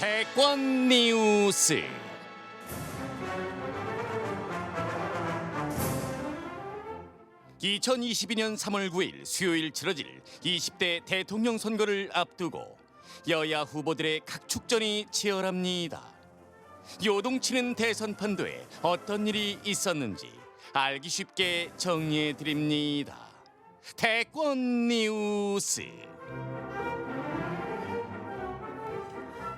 대권 뉴스. (2022년 3월 9일) 수요일 치러질 20대 대통령 선거를 앞두고 여야 후보들의 각축전이 치열합니다. 요동치는 대선 판도에 어떤 일이 있었는지 알기 쉽게 정리해 드립니다. 대권 뉴스.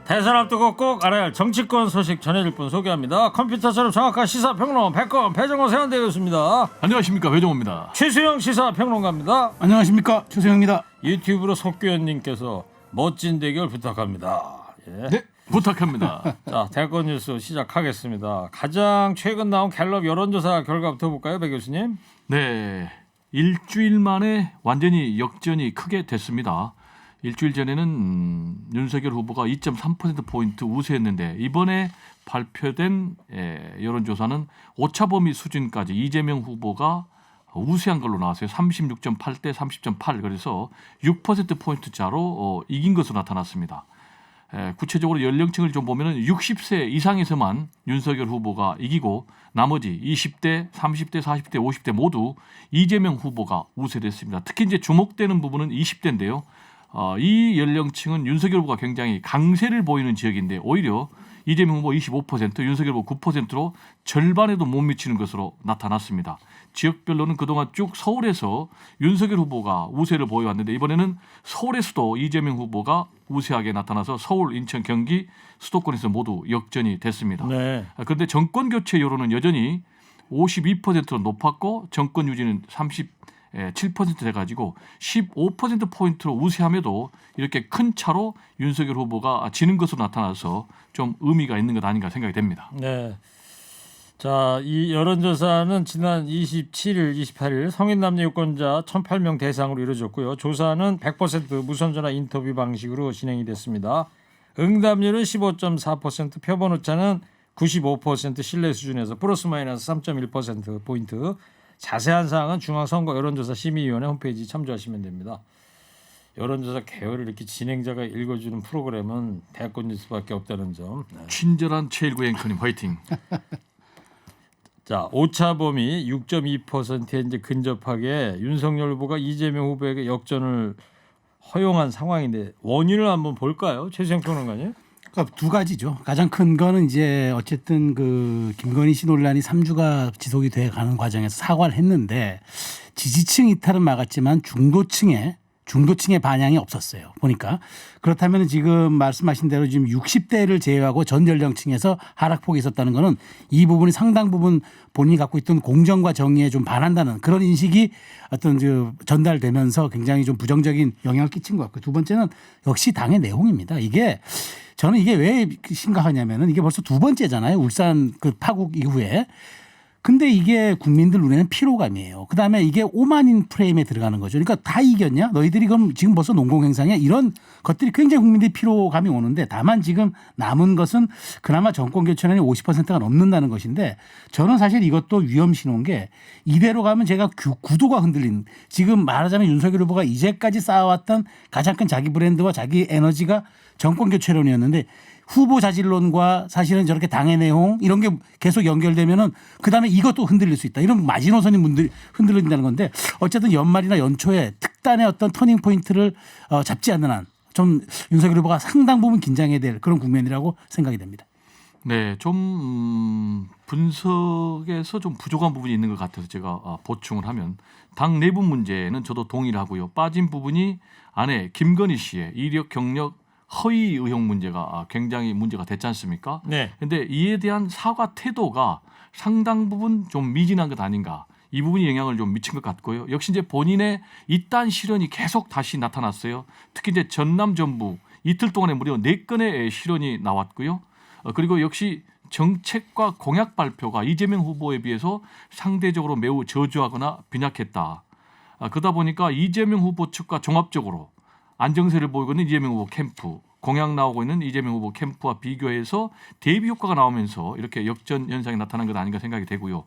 대선 앞두고 꼭 알아야 할 정치권 소식 전해줄 분 소개합니다. 컴퓨터처럼 정확한 시사평론 백건 배정호 세한대 교수입니다. 안녕하십니까, 배정호입니다. 최수영 시사평론가입니다. 안녕하십니까, 최수영입니다. 유튜브로 석규현님께서 멋진 대결 부탁합니다. 예. 네, 부탁합니다. 자, 대권 뉴스 시작하겠습니다. 가장 최근 나온 갤럽 여론조사 결과부터 볼까요, 배 교수님? 네, 일주일 만에 완전히 역전이 크게 됐습니다. 일주일 전에는 윤석열 후보가 2.3%포인트 우세했는데 이번에 발표된 여론조사는 오차범위 수준까지 이재명 후보가 우세한 걸로 나왔어요. 36.8대 30.8, 그래서 6%포인트 차로 이긴 것으로 나타났습니다. 구체적으로 연령층을 좀 보면 60세 이상에서만 윤석열 후보가 이기고 나머지 20대, 30대, 40대, 50대 모두 이재명 후보가 우세됐습니다. 특히 이제 주목되는 부분은 20대인데요. 이 연령층은 윤석열 후보가 굉장히 강세를 보이는 지역인데 오히려 이재명 후보 25%, 윤석열 후보 9%로 절반에도 못 미치는 것으로 나타났습니다. 지역별로는 그동안 쭉 서울에서 윤석열 후보가 우세를 보여왔는데 이번에는 서울에서도 이재명 후보가 우세하게 나타나서 서울, 인천, 경기, 수도권에서 모두 역전이 됐습니다. 네. 그런데 정권 교체 여론은 여전히 52%로 높았고 정권 유지는 7% 돼가지고 15%포인트로 우세함에도 이렇게 큰 차로 윤석열 후보가 지는 것으로 나타나서 좀 의미가 있는 것 아닌가 생각이 됩니다. 네. 자, 이 여론조사는 지난 27일, 28일 성인 남녀 유권자 1,008명 대상으로 이루어졌고요. 조사는 100% 무선전화 인터뷰 방식으로 진행이 됐습니다. 응답률은 15.4%, 표본 오차는 95% 신뢰 수준에서 플러스 마이너스 3.1%포인트. 자세한 사항은 중앙선거 여론조사 심의위원회 홈페이지 참조하시면 됩니다. 여론조사 개요를 이렇게 진행자가 읽어주는 프로그램은 대권 뉴스밖에 없다는 점. 네. 친절한 최일구 앵커님 화이팅. 자, 오차범위 6.2%에 이제 근접하게 윤석열 후보가 이재명 후보에게 역전을 허용한 상황인데 원인을 한번 볼까요, 최수영 평론가님? 그러니까 두 가지죠. 가장 큰 거는 이제 어쨌든 그 김건희 씨 논란이 3주가 지속이 돼 가는 과정에서 사과를 했는데 지지층 이탈은 막았지만 중도층의 반향이 없었어요. 보니까 그렇다면 지금 말씀하신 대로 지금 60대를 제외하고 전 연령층에서 하락폭이 있었다는 거는 이 부분이 상당 부분 본인이 갖고 있던 공정과 정의에 좀 반한다는 그런 인식이 어떤 전달되면서 굉장히 좀 부정적인 영향을 끼친 것 같고요. 두 번째는 역시 당의 내용입니다. 저는 이게 왜 심각하냐면은 이게 벌써 두 번째잖아요. 울산 그 파국 이후에. 근데 이게 국민들 눈에는 피로감이에요. 그다음에 이게 오만인 프레임에 들어가는 거죠. 그러니까 다 이겼냐? 너희들이 그럼 지금 벌써 농공행상이야? 이런 것들이 굉장히 국민들이 피로감이 오는데 다만 지금 남은 것은 그나마 정권 교체론이 50%가 넘는다는 것인데 저는 사실 이것도 위험 신호인 게 이대로 가면 제가 구도가 흔들린 지금 말하자면 윤석열 후보가 이제까지 쌓아왔던 가장 큰 자기 브랜드와 자기 에너지가 정권 교체론이었는데 후보 자질론과 사실은 저렇게 당의 내용 이런 게 계속 연결되면은 그다음에 이것도 흔들릴 수 있다. 이런 마지노선이 흔들린다는 건데 어쨌든 연말이나 연초에 특단의 어떤 터닝 포인트를 잡지 않는 한 좀 윤석열 후보가 상당 부분 긴장해야 될 그런 국면이라고 생각이 됩니다. 네, 좀 분석에서 좀 부족한 부분이 있는 것 같아서 제가 보충을 하면 당 내부 문제는 저도 동의를 하고요. 빠진 부분이 안에 김건희 씨의 이력 경력 허위 의혹 문제가 굉장히 문제가 됐지 않습니까? 네. 그런데 이에 대한 사과 태도가 상당 부분 좀 미진한 것 아닌가. 이 부분이 영향을 좀 미친 것 같고요. 역시 이제 본인의 이딴 실언이 계속 다시 나타났어요. 특히 이제 전남 전북 이틀 동안에 무려 4건의 실언이 나왔고요. 그리고 역시 정책과 공약 발표가 이재명 후보에 비해서 상대적으로 매우 저조하거나 빈약했다. 그러다 보니까 이재명 후보 측과 종합적으로 안정세를 보이고 있는 이재명 후보 캠프, 공약 나오고 있는 이재명 후보 캠프와 비교해서 대비 효과가 나오면서 이렇게 역전 현상이 나타난 것 아닌가 생각이 되고요.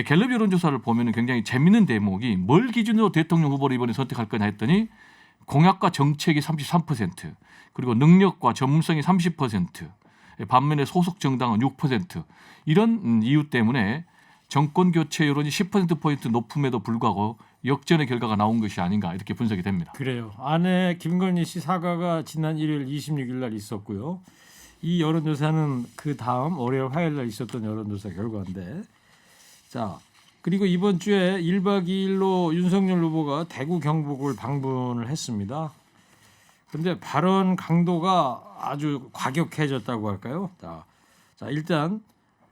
갤럽 여론조사를 보면 굉장히 재미있는 대목이 뭘 기준으로 대통령 후보를 이번에 선택할 거냐 했더니 공약과 정책이 33%, 그리고 능력과 전문성이 30%, 반면에 소속 정당은 6%. 이런 이유 때문에 정권 교체 여론이 10%포인트 높음에도 불구하고 역전의 결과가 나온 것이 아닌가 이렇게 분석이 됩니다. 그래요. 아내 김건희 씨 사과가 지난 일요일 26일 날 있었고요. 이 여론조사는 그 다음 월요일 화요일 날 있었던 여론조사 결과인데, 자 그리고 이번 주에 1박 2일로 윤석열 후보가 대구 경북을 방문을 했습니다. 그런데 발언 강도가 아주 과격해졌다고 할까요? 자 일단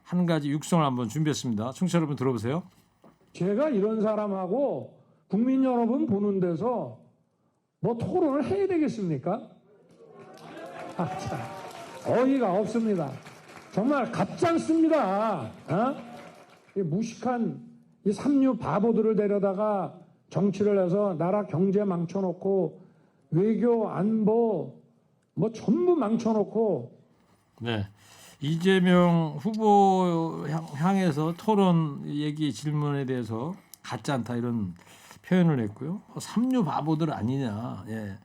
한 가지 육성을 한번 준비했습니다. 청취자 여러분 들어보세요. 제가 이런 사람하고 국민 여러분 보는 데서 뭐 토론을 해야 되겠습니까? 참, 어이가 없습니다. 정말 가짜습니다. 이 무식한 이 삼류 바보들을 데려다가 정치를 해서 나라 경제 망쳐놓고 외교 안보 뭐 전부 망쳐놓고. 네. 이재명 후보 향해서 토론 얘기 질문에 대해서 같지 않다 이런 표현을 했고요. 삼류 바보들 아니냐. 예.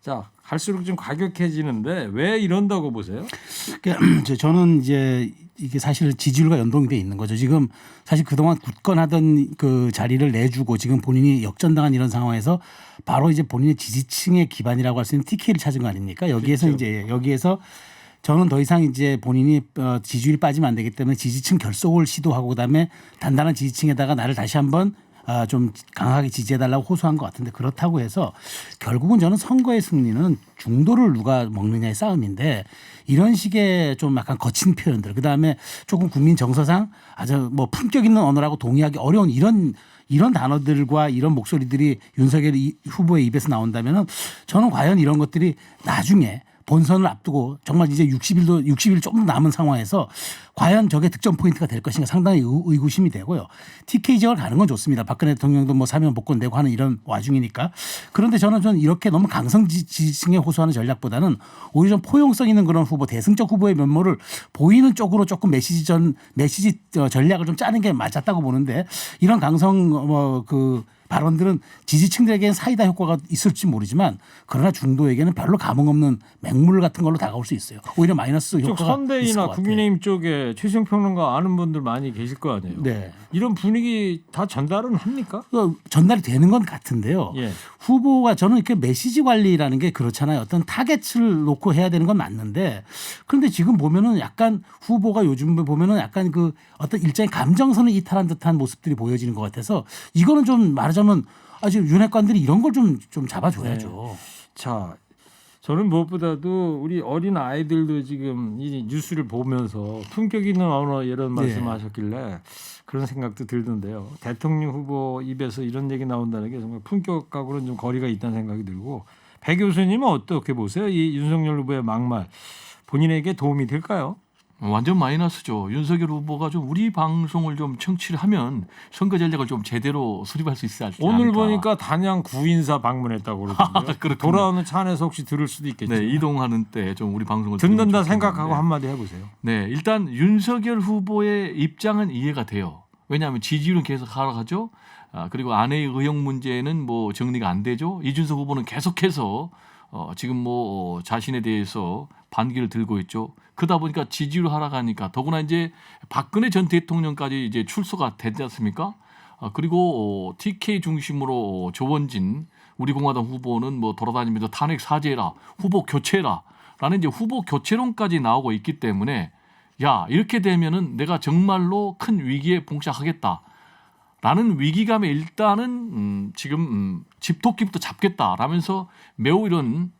자 갈수록 좀 과격해지는데 왜 이런다고 보세요? 그러니까 저는 이제 이게 사실 지지율과 연동이 돼 있는 거죠. 지금 사실 그동안 굳건하던 그 자리를 내주고 지금 본인이 역전당한 이런 상황에서 바로 이제 본인의 지지층의 기반이라고 할 수 있는 TK를 찾은 거 아닙니까? 여기에서 그렇죠. 이제 여기에서 저는 더 이상 이제 본인이 지지율이 빠지면 안 되기 때문에 지지층 결속을 시도하고 그다음에 단단한 지지층에다가 나를 다시 한번 좀 강하게 지지해달라고 호소한 것 같은데, 그렇다고 해서 결국은 저는 선거의 승리는 중도를 누가 먹느냐의 싸움인데, 이런 식의 좀 약간 거친 표현들, 그다음에 조금 국민 정서상 아주 뭐 품격 있는 언어라고 동의하기 어려운 이런 단어들과 이런 목소리들이 윤석열 후보의 입에서 나온다면은 저는 과연 이런 것들이 나중에 본선을 앞두고 정말 이제 60일 좀 남은 상황에서 과연 저게 득점 포인트가 될 것인가 상당히 의구심이 되고요. TK 지역을 가는 건 좋습니다. 박근혜 대통령도 뭐 사면 복권되고 하는 이런 와중이니까. 그런데 저는 이렇게 너무 강성 지지층에 호소하는 전략보다는 오히려 좀 포용성 있는 그런 후보, 대승적 후보의 면모를 보이는 쪽으로 조금 메시지 전략을 좀 짜는 게 맞았다고 보는데, 이런 강성 발언들은 지지층들에게는 사이다 효과가 있을지 모르지만 그러나 중도에게는 별로 감흥 없는 맹물 같은 걸로 다가올 수 있어요. 오히려 마이너스 효과가 있을 것 선대위나 같아요. 국민의힘 쪽에 최수영 평론가 아는 분들 많이 계실 거 아니에요. 네. 이런 분위기 다 전달은 합니까? 전달이 되는 건 같은데요. 예. 후보가 저는 이렇게 메시지 관리라는 게 그렇잖아요. 어떤 타겟을 놓고 해야 되는 건 맞는데, 그런데 지금 보면은 약간 후보가 요즘 보면은 약간 그 어떤 일종의 감정선을 이탈한 듯한 모습들이 보여지는 것 같아서, 이거는 좀 말하자면 아주 윤핵관들이 이런 걸 좀 잡아줘야죠. 네. 자, 저는 무엇보다도 우리 어린 아이들도 지금 이 뉴스를 보면서 품격 있는 언어 이런 말씀하셨길래 그런 생각도 들던데요. 대통령 후보 입에서 이런 얘기 나온다는 게 정말 품격하고는 좀 거리가 있다는 생각이 들고, 배 교수님은 어떻게 보세요? 이 윤석열 후보의 막말 본인에게 도움이 될까요? 완전 마이너스죠. 윤석열 후보가 좀 우리 방송을 좀 청취를 하면 선거 전략을 좀 제대로 수립할 수 있지 않을까. 오늘 보니까 단양 구인사 방문했다고 그러던데요. 그렇군요. 돌아오는 차 안에서 혹시 들을 수도 있겠죠. 네, 이동하는 때 좀 우리 방송을 듣는다 생각하고 한마디 해보세요. 네, 일단 윤석열 후보의 입장은 이해가 돼요. 왜냐하면 지지율은 계속 하락하죠. 그리고 아내의 의혹 문제는 뭐 정리가 안 되죠. 이준석 후보는 계속해서 지금 뭐 자신에 대해서 반기를 들고 있죠. 그러다 보니까 지지율 하락하니까 더구나 이제 박근혜 전 대통령까지 이제 출소가 되지 않습니까? 그리고 TK 중심으로 조원진 우리 공화당 후보는 뭐 돌아다니면서 탄핵 사죄라, 후보 교체라라는 이제 후보 교체론까지 나오고 있기 때문에, 야, 이렇게 되면은 내가 정말로 큰 위기에 봉착하겠다라는 위기감에 일단은 지금 집토끼부터 잡겠다라면서 매우 이런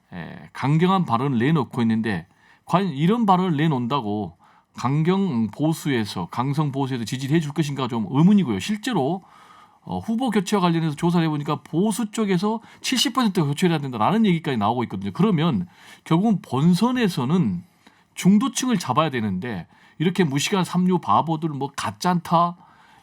강경한 발언을 내놓고 있는데, 과연 이런 발언을 내놓는다고 강경 보수에서 강성 보수에서 지지를 해줄 것인가 좀 의문이고요. 실제로 후보 교체와 관련해서 조사를 해보니까 보수 쪽에서 70%가 교체를 해야 된다라는 얘기까지 나오고 있거든요. 그러면 결국은 본선에서는 중도층을 잡아야 되는데 이렇게 무식한 삼류 바보들 뭐 가짜다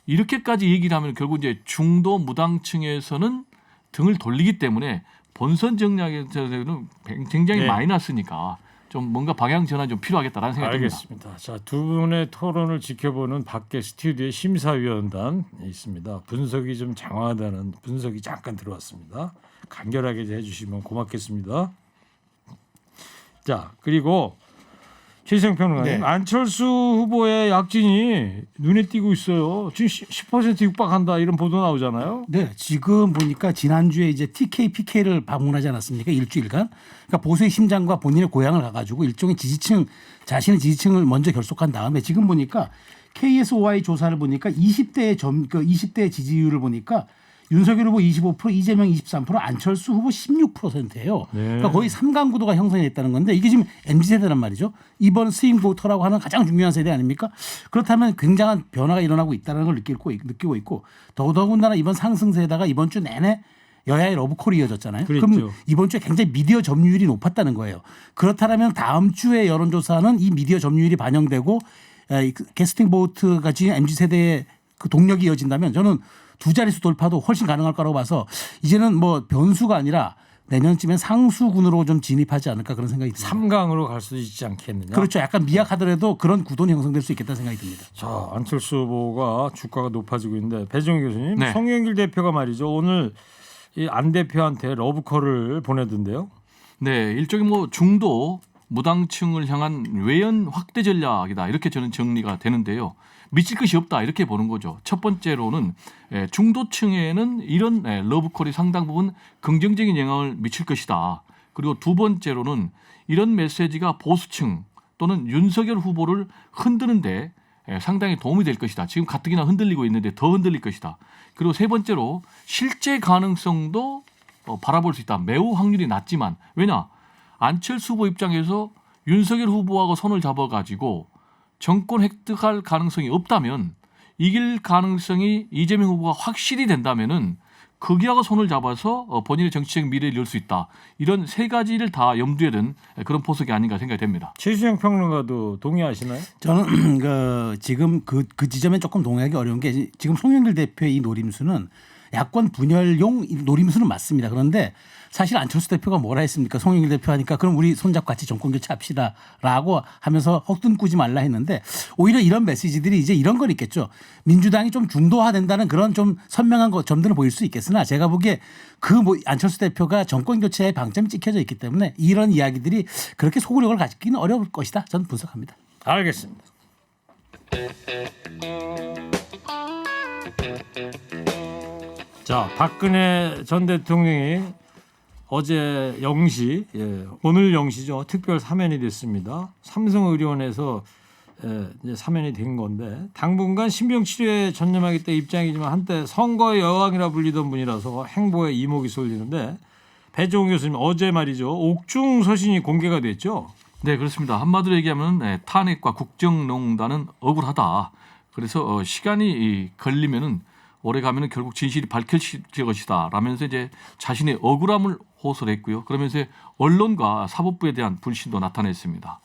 이렇게까지 얘기를 하면 결국 이제 중도 무당층에서는 등을 돌리기 때문에 본선 정략에서는 굉장히 마이너스니까 좀 뭔가 방향 전환이 좀 필요하겠다라는 생각이 듭니다. 알겠습니다. 자, 두 분의 토론을 지켜보는 밖에 스튜디오에 심사위원단 있습니다. 분석이 좀 장황하다는 분석이 잠깐 들어왔습니다. 간결하게 해주시면 고맙겠습니다. 자, 그리고 최희성 평론가님, 네. 안철수 후보의 약진이 눈에 띄고 있어요. 지금 10% 육박한다 이런 보도 나오잖아요. 네, 지금 보니까 지난주에 이제 TK, PK를 방문하지 않았습니까? 일주일간. 그러니까 보수의 심장과 본인의 고향을 가가지고 일종의 자신의 지지층을 먼저 결속한 다음에 지금 보니까 KSOI 조사를 보니까 20대 지지율을 보니까 윤석열 후보 25%, 이재명 23%, 안철수 후보 16%예요. 네. 그러니까 거의 3강 구도가 형성이 됐다는 건데 이게 지금 MZ세대란 말이죠. 이번 스윙 보터라고 하는 가장 중요한 세대 아닙니까? 그렇다면 굉장한 변화가 일어나고 있다는 걸 느끼고 있고 더더군다나 이번 상승세에다가 이번 주 내내 여야의 러브콜이 이어졌잖아요. 그랬죠. 그럼 이번 주에 굉장히 미디어 점유율이 높았다는 거예요. 그렇다면 다음 주에 여론조사는 이 미디어 점유율이 반영되고 캐스팅 보트가 지금 MZ세대의 그 동력이 이어진다면 저는 두 자릿수 돌파도 훨씬 가능할 거라고 봐서 이제는 뭐 변수가 아니라 내년쯤엔 상수군으로 좀 진입하지 않을까 그런 생각이 듭니다. 3강으로 갈 수도 있지 않겠느냐. 그렇죠. 약간 미약하더라도 그런 구도는 형성될 수 있겠다는 생각이 듭니다. 자, 안철수 후보가 주가가 높아지고 있는데 배정희 교수님, 네. 송영길 대표가 말이죠. 오늘 이 안 대표한테 러브콜을 보내던데요. 네, 일종의 뭐 중도 무당층을 향한 외연 확대 전략이다 이렇게 저는 정리가 되는데요. 미칠 것이 없다 이렇게 보는 거죠. 첫 번째로는 중도층에는 이런 러브콜이 상당 부분 긍정적인 영향을 미칠 것이다. 그리고 두 번째로는 이런 메시지가 보수층 또는 윤석열 후보를 흔드는데 상당히 도움이 될 것이다. 지금 가뜩이나 흔들리고 있는데 더 흔들릴 것이다. 그리고 세 번째로 실제 가능성도 바라볼 수 있다. 매우 확률이 낮지만 왜냐? 안철수 후보 입장에서 윤석열 후보하고 손을 잡아가지고 정권 획득할 가능성이 없다면 이길 가능성이 이재명 후보가 확실히 된다면은 거기하고 손을 잡아서 본인의 정치적 미래를 이룰 수 있다. 이런 세 가지를 다 염두에 둔 그런 포석이 아닌가 생각이 됩니다. 최수영 평론가도 동의하시나요? 저는 지금 그 지점에 조금 동의하기 어려운 게 지금 송영길 대표의 이 노림수는 야권 분열용 노림수는 맞습니다. 그런데 사실 안철수 대표가 뭐라 했습니까? 송영길 대표 하니까 그럼 우리 손잡고 같이 정권 교체합시다라고 하면서 헛돈 꾸지 말라 했는데 오히려 이런 메시지들이 이제 이런 건 있겠죠. 민주당이 좀 중도화된다는 그런 좀 선명한 점들은 보일 수 있겠으나 제가 보기에 안철수 대표가 정권 교체에 방점이 찍혀져 있기 때문에 이런 이야기들이 그렇게 소구력을 가지기는 어려울 것이다. 저는 분석합니다. 알겠습니다. 자, 박근혜 전 대통령이 어제 0시, 오늘 0시죠. 특별 사면이 됐습니다. 삼성의료원에서 이제 사면이 된 건데 당분간 신병 치료에 전념하겠다 입장이지만 한때 선거의 여왕이라 불리던 분이라서 행보에 이목이 쏠리는데 배종훈 교수님 어제 말이죠. 옥중 서신이 공개가 됐죠. 네, 그렇습니다. 한마디로 얘기하면 탄핵과 국정농단은 억울하다. 그래서 시간이 걸리면은 오래 가면은 결국 진실이 밝혀질 것이다. 라면서 이제 자신의 억울함을 호소했고요. 그러면서 언론과 사법부에 대한 불신도 나타냈습니다.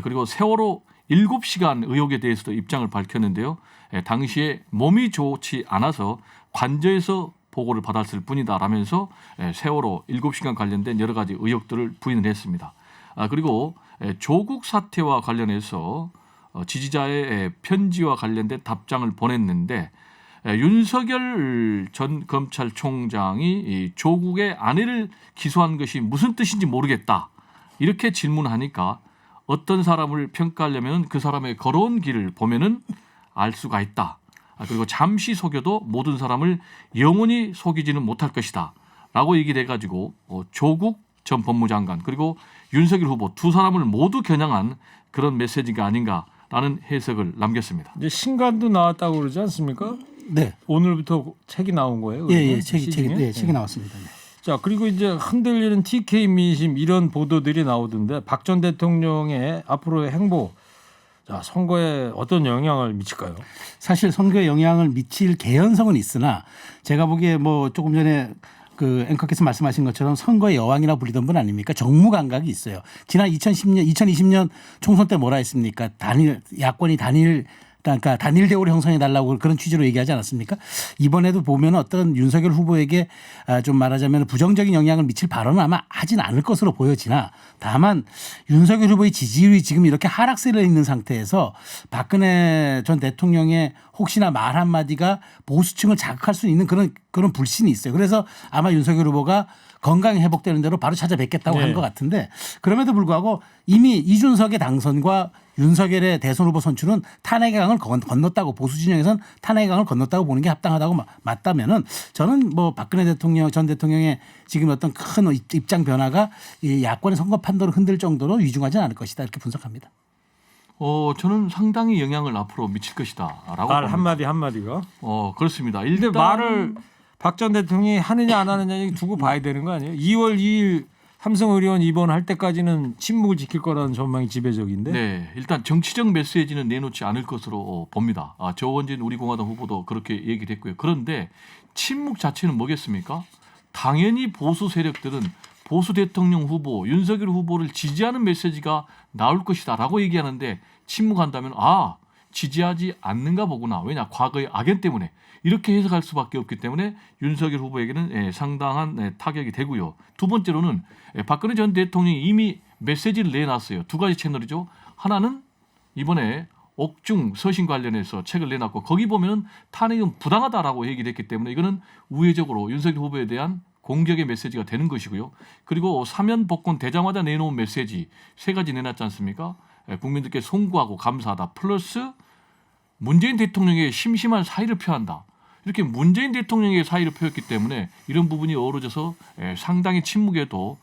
그리고 세월호 7시간 의혹에 대해서도 입장을 밝혔는데요. 당시에 몸이 좋지 않아서 관저에서 보고를 받았을 뿐이다. 라면서 세월호 7시간 관련된 여러 가지 의혹들을 부인을 했습니다. 그리고 조국 사태와 관련해서 지지자의 편지와 관련된 답장을 보냈는데 윤석열 전 검찰총장이 조국의 아내를 기소한 것이 무슨 뜻인지 모르겠다. 이렇게 질문하니까 어떤 사람을 평가하려면 그 사람의 걸어온 길을 보면은 알 수가 있다. 그리고 잠시 속여도 모든 사람을 영원히 속이지는 못할 것이다. 라고 얘기를 해가지고 조국 전 법무장관 그리고 윤석열 후보 두 사람을 모두 겨냥한 그런 메시지가 아닌가라는 해석을 남겼습니다. 이제 신간도 나왔다고 그러지 않습니까? 네. 오늘부터 책이 나온 거예요? 예, 시중에? 책이 나왔습니다. 네. 자, 그리고 이제 흔들리는 TK 민심 이런 보도들이 나오던데 박 전 대통령의 앞으로의 행보, 자, 선거에 어떤 영향을 미칠까요? 사실 선거에 영향을 미칠 개연성은 있으나 제가 보기에 뭐 조금 전에 그 앵커께서 말씀하신 것처럼 선거의 여왕이라 불리던 분 아닙니까? 정무 감각이 있어요. 지난 2020년 총선 때 뭐라 했습니까? 야권이 그러니까 단일 대우를 형성해 달라고 그런 취지로 얘기하지 않았습니까? 이번에도 보면 어떤 윤석열 후보에게 좀 말하자면 부정적인 영향을 미칠 발언은 아마 하진 않을 것으로 보여지나 다만 윤석열 후보의 지지율이 지금 이렇게 하락세를 있는 상태에서 박근혜 전 대통령의 혹시나 말 한마디가 보수층을 자극할 수 있는 그런 불신이 있어요. 그래서 아마 윤석열 후보가 건강이 회복되는 대로 바로 찾아뵙겠다고 네. 한 것 같은데 그럼에도 불구하고 이미 이준석의 당선과 윤석열의 대선 후보 선출은 탄핵의 강을 건넜다고 보수 진영에서는 탄핵의 강을 건넜다고 보는 게 합당하다고 맞다면은 저는 뭐 박근혜 대통령 전 대통령의 지금 어떤 큰 입장 변화가 이 야권의 선거 판도를 흔들 정도로 위중하지는 않을 것이다 이렇게 분석합니다. 저는 상당히 영향을 앞으로 미칠 것이다라고 말 봅니다. 한마디가. 그렇습니다. 근데 일단 말을 박 전 대통령이 하느냐 안 하느냐 두고 봐야 되는 거 아니에요? 2월 2일 삼성의료원 입원할 때까지는 침묵을 지킬 거라는 전망이 지배적인데. 네, 일단 정치적 메시지는 내놓지 않을 것으로 봅니다. 조원진 우리 공화당 후보도 그렇게 얘기를 했고요. 그런데 침묵 자체는 뭐겠습니까? 당연히 보수 세력들은 보수 대통령 후보 윤석열 후보를 지지하는 메시지가 나올 것이다라고 얘기하는데 침묵한다면 지지하지 않는가 보구나. 왜냐 과거의 악연 때문에 이렇게 해석할 수밖에 없기 때문에 윤석열 후보에게는 상당한 타격이 되고요. 두 번째로는 박근혜 전 대통령이 이미 메시지를 내놨어요. 두 가지 채널이죠. 하나는 이번에 옥중 서신 관련해서 책을 내놨고 거기 보면은 탄핵은 부당하다라고 얘기를 했기 때문에 이거는 우회적으로 윤석열 후보에 대한 공격의 메시지가 되는 것이고요. 그리고 사면 복권 되자마자 내놓은 메시지 세 가지 내놨지 않습니까? 국민들께 송구하고 감사하다. 플러스 문재인 대통령의 심심한 사의를 표한다. 이렇게 문재인 대통령의 사의를 표했기 때문에 이런 부분이 어우러져서 상당히 침묵에도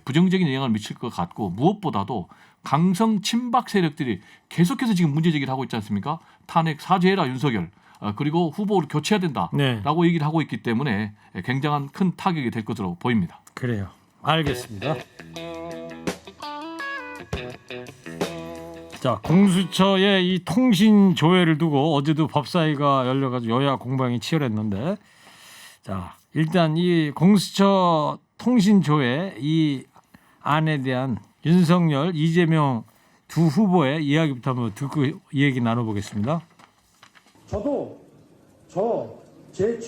부정적인 영향을 미칠 것 같고 무엇보다도 강성 친박 세력들이 계속해서 지금 문제제기를 하고 있지 않습니까? 탄핵 사죄해라 윤석열. 그리고 후보를 교체해야 된다라고 얘기를 하고 있기 때문에 굉장한 큰 타격이 될 것으로 보입니다. 그래요. 알겠습니다. 자, 공수처의 이 통신 조회를 두고 어제도 법사위가 열려가지고 여야 공방이 치열했는데, 자 일단 이 공수처 통신 조회 이 안에 대한 윤석열, 이재명 두 후보의 이야기부터 한번 듣고 이야기 나눠보겠습니다. 저도 제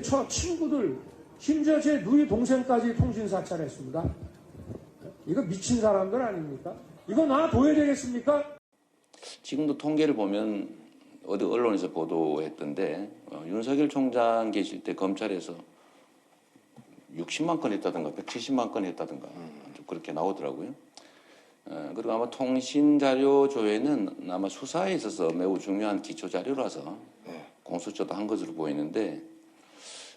처 친구들 심지어 제 누이 동생까지 통신 사찰했습니다. 이거 미친 사람들 아닙니까? 이거 놔둬야 되겠습니까? 지금도 통계를 보면 어디 언론에서 보도했던데 윤석열 총장 계실 때 검찰에서 60만 건 했다든가 170만 건 했다든가 그렇게 나오더라고요. 그리고 아마 통신자료 조회는 아마 수사에 있어서 매우 중요한 기초 자료라서 공수처도 한 것으로 보이는데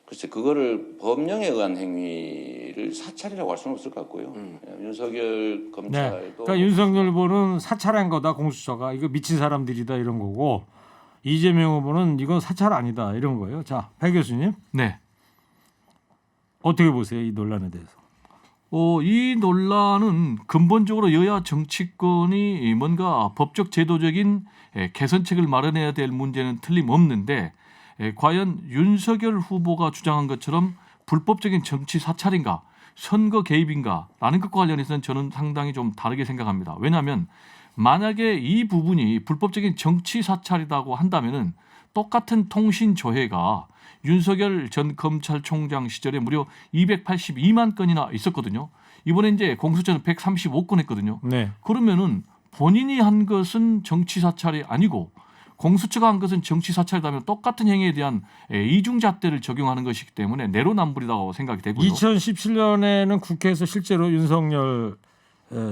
글쎄 그거를 법령에 의한 행위를 사찰이라고 할 수는 없을 것 같고요. 윤석열 검찰도 네. 그러니까 윤석열 후보는 사찰한 거다 공수처가 이거 미친 사람들이다 이런 거고 이재명 후보는 이건 사찰 아니다 이런 거예요. 자, 박 교수님. 네. 어떻게 보세요 이 논란에 대해서? 이 논란은 근본적으로 여야 정치권이 뭔가 법적 제도적인 개선책을 마련해야 될 문제는 틀림없는데 과연 윤석열 후보가 주장한 것처럼 불법적인 정치 사찰인가 선거 개입인가라는 것과 관련해서는 저는 상당히 좀 다르게 생각합니다. 왜냐하면 만약에 이 부분이 불법적인 정치 사찰이라고 한다면은 똑같은 통신 조회가 윤석열 전 검찰총장 시절에 무려 282만 건이나 있었거든요. 이번에 이제 공수처는 135건 했거든요. 네. 그러면은 본인이 한 것은 정치 사찰이 아니고 공수처가 한 것은 정치 사찰이라면 똑같은 행위에 대한 이중잣대를 적용하는 것이기 때문에 내로남불이라고 생각이 되고요. 2017년에는 국회에서 실제로 윤석열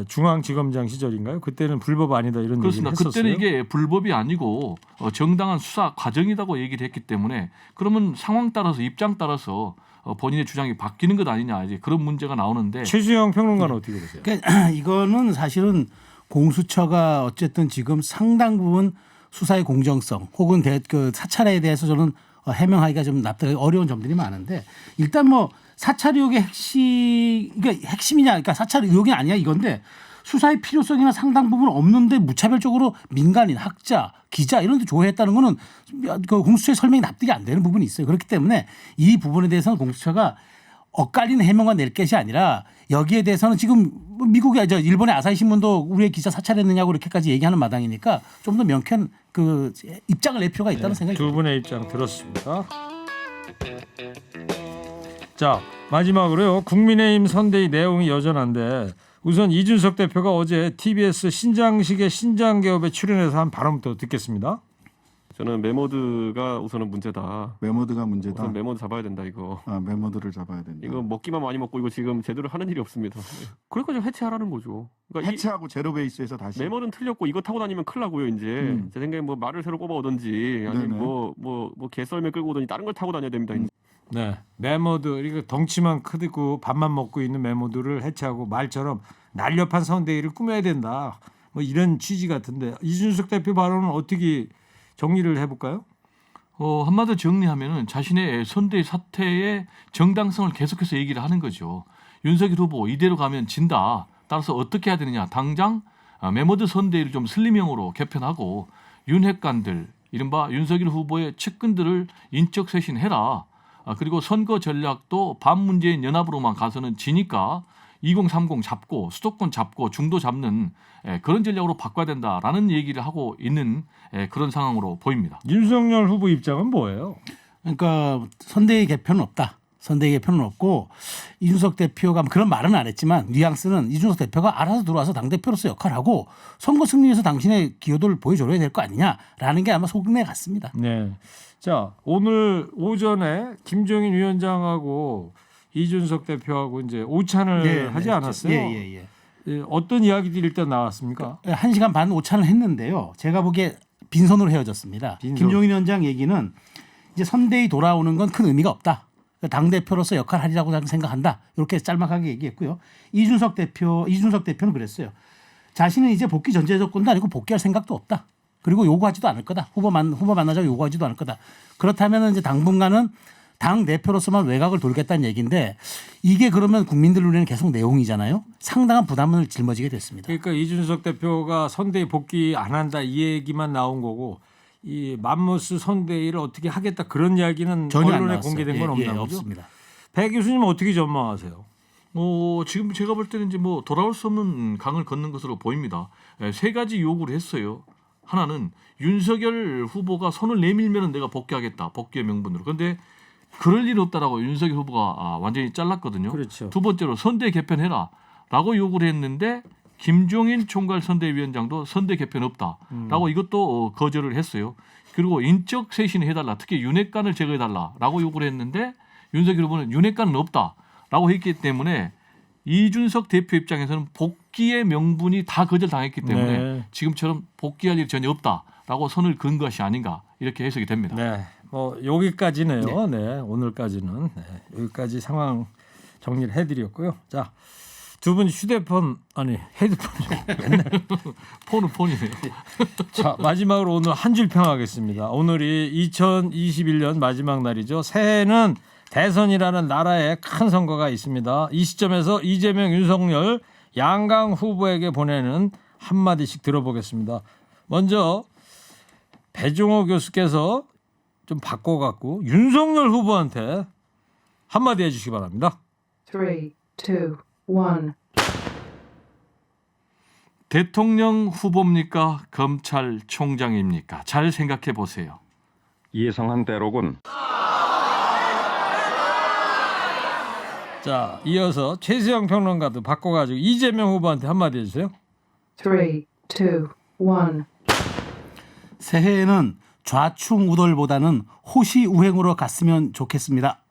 중앙지검장 시절인가요? 그때는 불법 아니다 이런 그렇습니다. 얘기를 했었어요. 그때는 이게 불법이 아니고 정당한 수사 과정이라고 얘기를 했기 때문에 그러면 상황 따라서 입장 따라서 본인의 주장이 바뀌는 것 아니냐 이제 그런 문제가 나오는데 최수영 평론가는 어떻게 보세요? 그러니까 이거는 사실은 공수처가 어쨌든 지금 상당 부분 수사의 공정성 혹은 그 사찰에 대해서 저는 해명하기가 좀 납득하기 어려운 점들이 많은데 일단 뭐 사찰 의혹의 핵심이냐 그러니까 사찰 의혹이 아니야 이건데 수사의 필요성이나 상당 부분 없는데 무차별적으로 민간인, 학자, 기자 이런 데 조회했다는 거는 그 공수처의 설명이 납득이 안 되는 부분이 있어요. 그렇기 때문에 이 부분에 대해서는 공수처가 엇갈리는 해명만 낼 것이 아니라 여기에 대해서는 지금 미국의 일본의 아사히 신문도 우리의 기자 사찰했느냐고 이렇게까지 얘기하는 마당이니까 좀 더 명쾌한 그 입장을 낼 필요가 있다는 생각이 두 분의 입장 들었습니다. 자, 마지막으로요. 국민의힘 선대위 내용이 여전한데 우선 이준석 대표가 어제 TBS 신장식의 신장개업에 출연해서 한 발언부터 듣겠습니다. 저는 메모드가 우선은 문제다. 메모드가 문제다. 우선 메모드 잡아야 된다 이거. 아, 메모드를 잡아야 된다. 이거 먹기만 많이 먹고 이거 지금 제대로 하는 일이 없습니다. 그러니까 좀 해체하라는 거죠. 그러니까 해체하고 제로 베이스에서 다시. 메모는 틀렸고 이거 타고 다니면 큰일 나고요. 이제 제 생각에 뭐 말을 새로 꼽아 오든지 아니면 네네. 뭐 개썰매 끌고 오든지 다른 걸 타고 다녀야 됩니다. 네, 메모드 이거 덩치만 크고 밥만 먹고 있는 메모드를 해체하고 말처럼 날렵한 선대위를 꾸며야 된다. 뭐 이런 취지 같은데 이준석 대표 발언은 어떻게 정리를 해볼까요? 한마디로 정리하면은 자신의 선대위 사태의 정당성을 계속해서 얘기를 하는 거죠. 윤석열 후보 이대로 가면 진다. 따라서 어떻게 해야 되느냐. 당장 메모드 선대위를 좀 슬림형으로 개편하고 윤핵관들 이른바 윤석열 후보의 측근들을 인적 쇄신해라. 그리고 선거 전략도 반문재인 연합으로만 가서는 지니까 2030 잡고 수도권 잡고 중도 잡는 그런 전략으로 바꿔야 된다라는 얘기를 하고 있는 그런 상황으로 보입니다. 윤석열 후보 입장은 뭐예요? 그러니까 선대위 개편은 없다. 선대위 개편은 없고 이준석 대표가 그런 말은 안 했지만 뉘앙스는 이준석 대표가 알아서 들어와서 당대표로서 역할을 하고 선거 승리에서 당신의 기여도를 보여줘야 될 거 아니냐라는 게 아마 속내 같습니다. 네. 자, 오늘 오전에 김종인 위원장하고 이준석 대표하고 이제 오찬을 하지 않았어요? 예. 어떤 이야기들이 일단 나왔습니까? 1시간 반 오찬을 했는데요. 제가 보기에 빈손으로 헤어졌습니다. 빈손. 김종인 위원장 얘기는 이제 선대위 돌아오는 건 큰 의미가 없다. 당대표로서 역할을 하리라고 저는 생각한다. 이렇게 짤막하게 얘기했고요. 이준석 대표는 그랬어요. 자신은 이제 복귀 전제 조건도 아니고 복귀할 생각도 없다. 그리고 요구하지도 않을 거다. 후보 만나자고 요구하지도 않을 거다. 그렇다면 이제 당분간은 당 대표로서만 외곽을 돌겠다는 얘기인데 이게 그러면 국민들 눈에는 계속 내용이잖아요. 상당한 부담을 짊어지게 됐습니다. 그러니까 이준석 대표가 선대위 복귀 안 한다 이 얘기만 나온 거고 이 맘모스 선대위를 어떻게 하겠다 그런 이야기는 전혀 안 언론에 나왔어요. 공개된 건 없나 보죠? 없습니다. 배 교수님 어떻게 전망하세요? 지금 제가 볼 때는 이제 뭐 돌아올 수 없는 강을 걷는 것으로 보입니다. 세 가지 요구를 했어요. 하나는 윤석열 후보가 손을 내밀면 내가 복귀하겠다. 복귀의 명분으로. 그런데 그럴 일 없다라고 윤석열 후보가 완전히 잘랐거든요. 그렇죠. 두 번째로 선대 개편해라라고 요구를 했는데 김종인 총괄 선대위원장도 선대 개편 없다라고 이것도 거절을 했어요. 그리고 인적 쇄신을 해달라. 특히 윤핵관을 제거해달라라고 요구를 했는데 윤석열 후보는 윤핵관은 없다라고 했기 때문에 이준석 대표 입장에서는 복귀의 명분이 다 거절당했기 때문에 네. 지금처럼 복귀할 일이 전혀 없다라고 선을 그은 것이 아닌가 이렇게 해석이 됩니다. 네, 뭐 여기까지네요. 네, 오늘까지는 여기까지 상황 정리를 해드렸고요. 자, 두 분 휴대폰 아니 헤드폰 폰은 폰이네요. 자, 마지막으로 오늘 한 줄 평하겠습니다. 오늘이 2021년 마지막 날이죠. 새해는 대선이라는 나라의 큰 선거가 있습니다. 이 시점에서 이재명, 윤석열 양강 후보에게 보내는 한마디씩 들어보겠습니다. 먼저 배종호 교수께서 좀 바꿔갖고 윤석열 후보한테 한마디 해주시기 바랍니다. 3, 2, 1. 대통령 후보입니까? 검찰총장입니까? 잘 생각해 보세요. 예상한 대로군. 자, 이어서 최수영 평론가도 바꿔가지고 이재명 후보한테 한마디 해주세요. 3, 2, 1. 새해에는 좌충우돌보다는 호시우행으로 갔으면 좋겠습니다.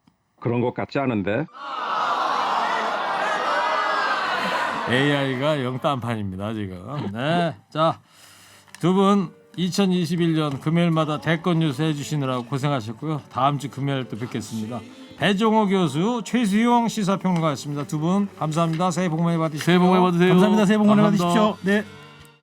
그런 것 같지 않은데? AI가 영딴판입니다 지금. 네, 자, 두 분 2021년 금요일마다 대권 뉴스 해주시느라고 고생하셨고요. 다음 주 금요일 또 뵙겠습니다. 배종호 교수, 최수용 시사평론가였습니다. 두 분 감사합니다. 새해 복 많이 받으십시오. 새해 복 많이 받으세요. 감사합니다. 새해 복 많이 감사합니다. 받으십시오. 네.